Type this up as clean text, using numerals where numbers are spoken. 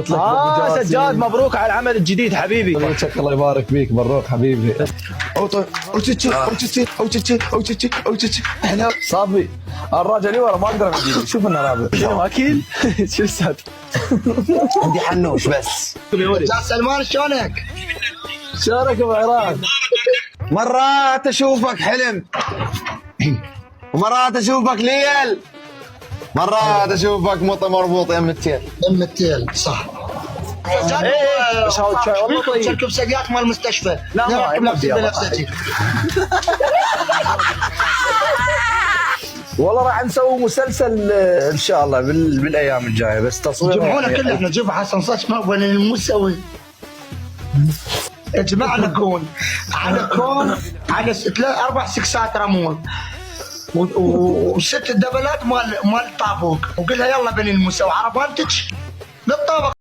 قلت لك سجاد مبروك على العمل الجديد حبيبي. الله يبارك فيك، مبروك حبيبي. اوتشي احنا صافي الراجل اللي ورا ما اقدر اجيبه. شوف انه رابع شنو اكيد شو السالفه؟ عندي حنوش بس. يا سلمان شلونك؟ شارك ابو عراق. مرات اشوفك حلم ومرات اشوفك ليل، مرات اشوفك مطي مربوط يم التيل. ام التيل صح. بس هذا الشاي والله طيب. تركب سقياك مال المستشفى. لا ما نركب لابسين يلا. بنفسجي. والله راح نسوي مسلسل ان شاء الله بالايام الجايه، بس تصوير جمعونا كلنا احنا نجيب حسن صشمه وين المسوي. اجمعنا كون على كون على 4 سكسات رمون وست دبلات مال طابوق، وقلها يلا بني المسوي عربانتك للطابق.